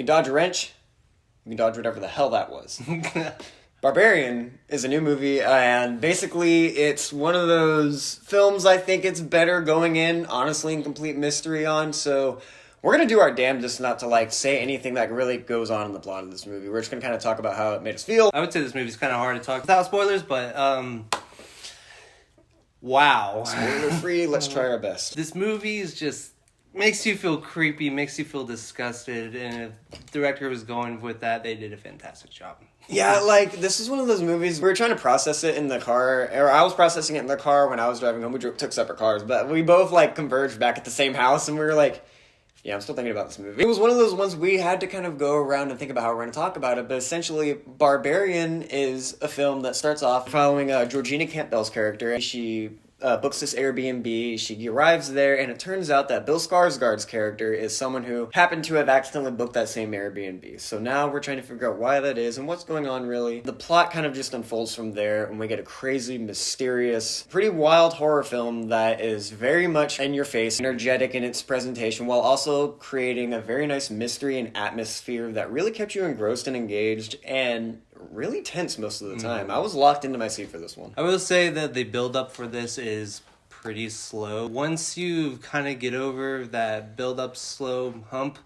can dodge a wrench, you can dodge whatever the hell that was. Barbarian is a new movie, and basically it's one of those films I think it's better going in, honestly, in complete mystery on, so we're going to do our damnedest not to, say anything that really goes on in the plot of this movie. We're just going to kind of talk about how it made us feel. I would say this movie's kind of hard to talk without spoilers, but, wow. Spoiler-free, let's try our best. This movie is just makes you feel creepy, makes you feel disgusted, and if the director was going with that, they did a fantastic job. Yeah, this is one of those movies, we were trying to process it in the car, or I was processing it in the car when I was driving home. We took separate cars, but we both, converged back at the same house, and we were like, yeah, I'm still thinking about this movie. It was one of those ones we had to kind of go around and think about how we're going to talk about it, but essentially, Barbarian is a film that starts off following Georgina Campbell's character. She books this Airbnb, she arrives there, and it turns out that Bill Skarsgård's character is someone who happened to have accidentally booked that same Airbnb. So now we're trying to figure out why that is and what's going on, really. The plot kind of just unfolds from there, and we get a crazy, mysterious, pretty wild horror film that is very much in your face, energetic in its presentation, while also creating a very nice mystery and atmosphere that really kept you engrossed and engaged, and really tense most of the time. I was locked into my seat for this one. I will say that the build-up for this is pretty slow. Once you kind of get over that build-up slow hump,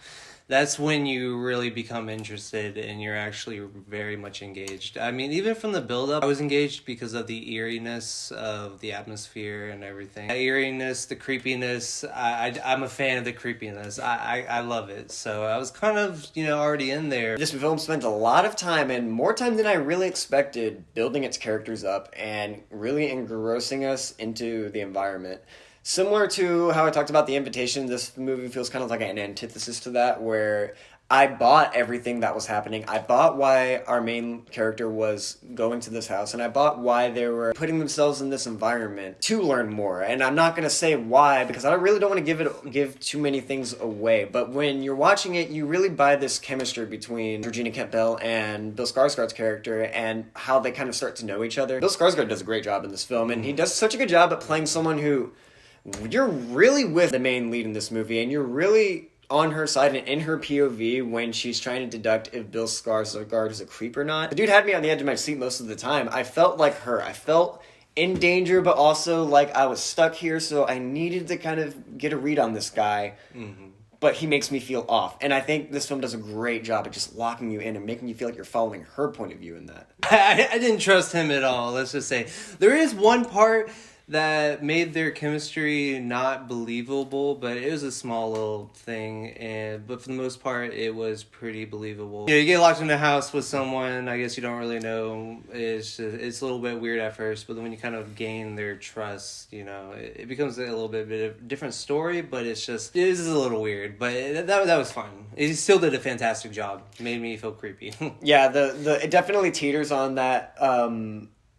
that's when you really become interested and you're actually very much engaged. I mean, even from the build-up, I was engaged because of the eeriness of the atmosphere and everything. The eeriness, the creepiness, I'm a fan of the creepiness. I love it. So I was kind of, already in there. This film spent a lot of time, and more time than I really expected, building its characters up and really engrossing us into the environment. Similar to how I talked about The Invitation, this movie feels kind of like an antithesis to that, where I bought everything that was happening. I bought why our main character was going to this house, and I bought why they were putting themselves in this environment to learn more. And I'm not going to say why, because I really don't want to give too many things away. But when you're watching it, you really buy this chemistry between Georgina Campbell and Bill Skarsgård's character, and how they kind of start to know each other. Bill Skarsgård does a great job in this film, and he does such a good job at playing someone who you're really with the main lead in this movie, and you're really on her side and in her POV when she's trying to deduct if Bill Skarsgård is a creep or not. The dude had me on the edge of my seat most of the time. I felt like her. I felt in danger, but also like I was stuck here, so I needed to kind of get a read on this guy. Mm-hmm. But he makes me feel off. And I think this film does a great job at just locking you in and making you feel like you're following her point of view in that. I didn't trust him at all, let's just say. There is one part that made their chemistry not believable, but it was a small little thing, but for the most part, it was pretty believable. You get locked in a house with someone, I guess you don't really know, it's a little bit weird at first, but then when you kind of gain their trust, it becomes a little bit of a different story, but it is a little weird, but that was fun. He still did a fantastic job. It made me feel creepy. Yeah, it definitely teeters on that,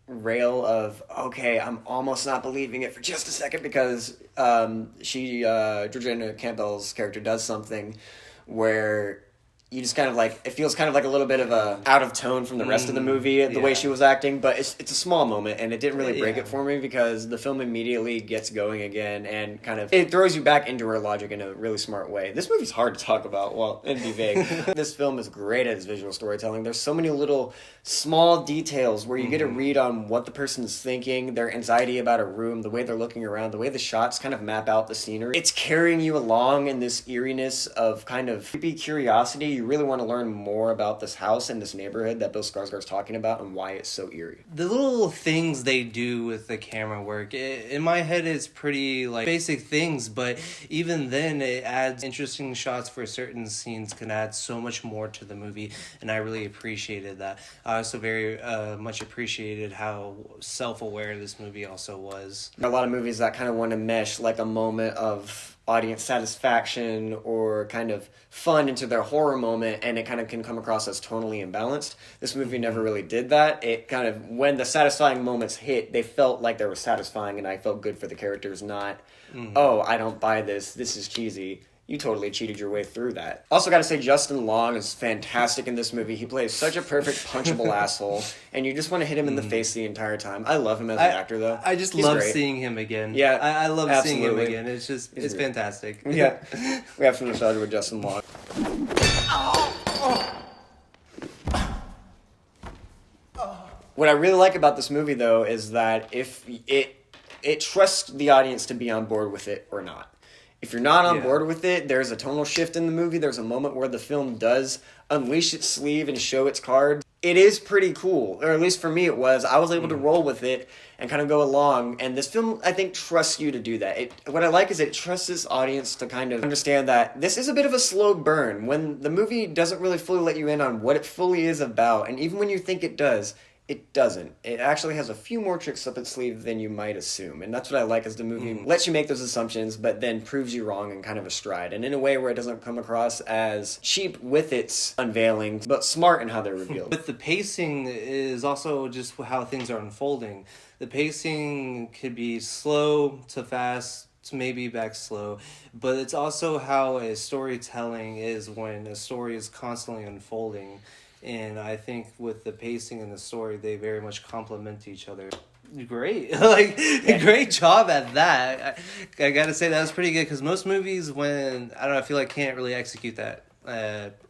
rail of, okay, I'm almost not believing it for just a second, because Georgina Campbell's character does something where you just kind of it feels kind of like a little bit of a out of tone from the rest of the movie, the way she was acting, but it's a small moment, and it didn't really break it for me, because the film immediately gets going again, and kind of, it throws you back into her logic in a really smart way. This movie's hard to talk about, and be vague. This film is great at its visual storytelling. There's so many little small details where you get a read on what the person's thinking, their anxiety about a room, the way they're looking around, the way the shots kind of map out the scenery. It's carrying you along in this eeriness of kind of creepy curiosity. You really want to learn more about this house and this neighborhood that Bill Skarsgård's talking about and why it's so eerie. The little things they do with the camera work, in my head, it's pretty basic things, but even then it adds interesting shots for certain scenes, can add so much more to the movie, and I really appreciated that. I also very much appreciated how self-aware this movie also was. A lot of movies that kind of want to mesh a moment of audience satisfaction or kind of fun into their horror moment, and it kind of can come across as tonally imbalanced. This movie never really did that. It kind of, when the satisfying moments hit, they felt like they were satisfying, and I felt good for the characters, not, oh, I don't buy this, this is cheesy. You totally cheated your way through that. Also gotta say, Justin Long is fantastic in this movie. He plays such a perfect punchable asshole, and you just want to hit him in the face the entire time. I love him as an actor, though. I just love seeing him again. Yeah, I love seeing him again. It's fantastic. Yeah, we have some nostalgia with Justin Long. What I really like about this movie, though, is that if it trusts the audience to be on board with it or not. If you're not on board with it, there's a tonal shift in the movie. There's a moment where the film does unleash its sleeve and show its cards. It is pretty cool, or at least for me it was. I was able to roll with it and kind of go along, and this film, I think, trusts you to do that. What I like is it trusts its audience to kind of understand that this is a bit of a slow burn. When the movie doesn't really fully let you in on what it fully is about, and even when you think it does, it doesn't. It actually has a few more tricks up its sleeve than you might assume. And that's what I like, is the movie lets you make those assumptions, but then proves you wrong in kind of a stride. And in a way where it doesn't come across as cheap with its unveiling, but smart in how they're revealed. But the pacing is also just how things are unfolding. The pacing could be slow to fast, to maybe back slow, but it's also how a storytelling is when a story is constantly unfolding. And I think with the pacing and the story, they very much complement each other. Great. Great job at that. I gotta say that was pretty good, because most movies, when, I don't know, I feel like can't really execute that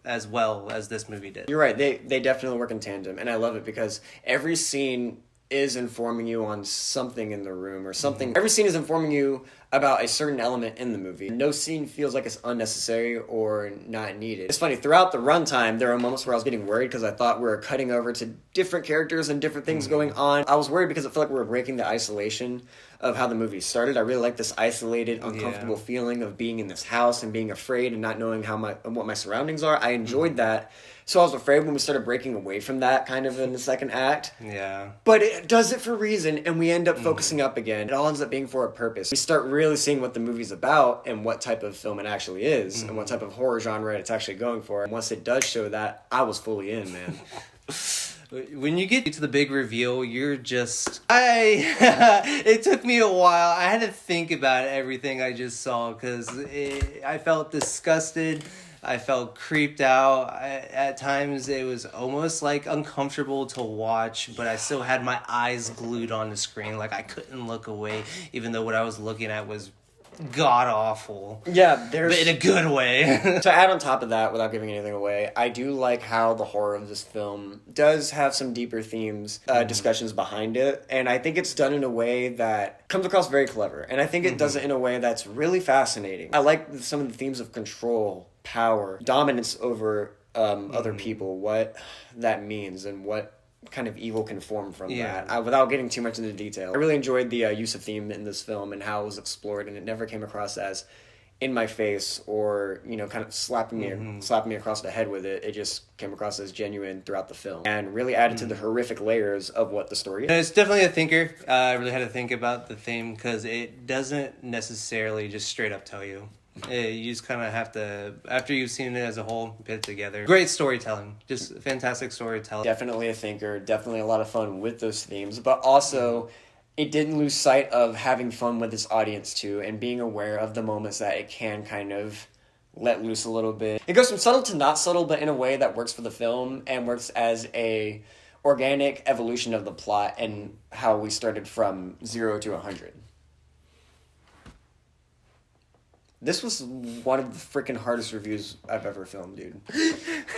as well as this movie did. You're right. They definitely work in tandem, and I love it because every scene is informing you on something in the room or something. Every scene is informing you about a certain element in the movie. No scene feels like it's unnecessary or not needed. It's funny, throughout the runtime, there are moments where I was getting worried because I thought we were cutting over to different characters and different things going on. I was worried because I felt like we were breaking the isolation of how the movie started. I really like this isolated, uncomfortable feeling of being in this house and being afraid and not knowing what my surroundings are. I enjoyed that. So I was afraid when we started breaking away from that kind of in the second act. Yeah. But it does it for a reason, and we end up focusing up again. It all ends up being for a purpose. We start really seeing what the movie's about and what type of film it actually is and what type of horror genre it's actually going for. And once it does show that, I was fully in, man. When you get to the big reveal, you're just... it took me a while. I had to think about everything I just saw, because I felt disgusted. I felt creeped out. At times, it was almost like uncomfortable to watch, but I still had my eyes glued on the screen. Like, I couldn't look away, even though what I was looking at was god-awful. Yeah, but in a good way. To add on top of that, without giving anything away, I do like how the horror of this film does have some deeper themes, discussions behind it, and I think it's done in a way that comes across very clever, and I think it does it in a way that's really fascinating. I like some of the themes of control, power, dominance over other people, what that means, and what kind of evil can form from that, without getting too much into detail. I really enjoyed the use of theme in this film and how it was explored, and it never came across as in my face or, you know, kind of slapping me across the head with it. It just came across as genuine throughout the film and really added to the horrific layers of what the story is. And it's definitely a thinker. I really had to think about the theme, because it doesn't necessarily just straight up tell you. You just kind of have to, after you've seen it as a whole, put it together. Great storytelling. Just fantastic storytelling. Definitely a thinker. Definitely a lot of fun with those themes. But also, it didn't lose sight of having fun with its audience, too, and being aware of the moments that it can kind of let loose a little bit. It goes from subtle to not subtle, but in a way that works for the film and works as a organic evolution of the plot and how we started from 0 to 100. This was one of the freaking hardest reviews I've ever filmed, dude.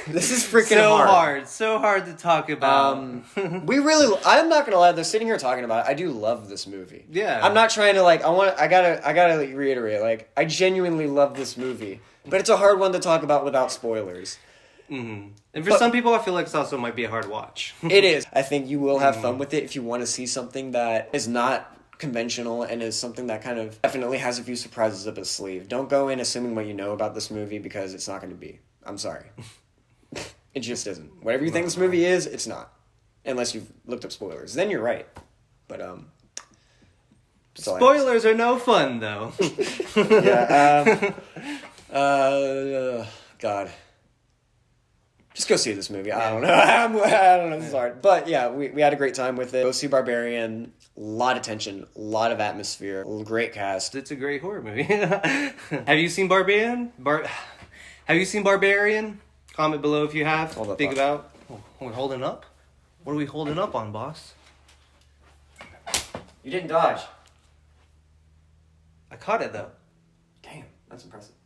This is freaking So hard to talk about. I'm not gonna lie, they're sitting here talking about it. I do love this movie. Yeah. I'm not trying to I gotta reiterate, I genuinely love this movie. But it's a hard one to talk about without spoilers. Mm-hmm. And for some people, I feel like this also might be a hard watch. It is. I think you will have fun with it if you want to see something that is not conventional and is something that kind of definitely has a few surprises up its sleeve. Don't go in assuming what you know about this movie, because it's not going to be. I'm sorry. It just isn't. Whatever you think this movie is, it's not. Unless you've looked up spoilers. Then you're right. But, spoilers are no fun, though. God. Just go see this movie. I don't know. I don't know. This is hard. But yeah, we had a great time with it. Go see Barbarian. A lot of tension. A lot of atmosphere. Great cast. It's a great horror movie. Have you seen Barbarian? Have you seen Barbarian? Comment below if you have. Think about. We're holding up? What are we holding up on, boss? You didn't dodge. I caught it, though. Damn, that's impressive.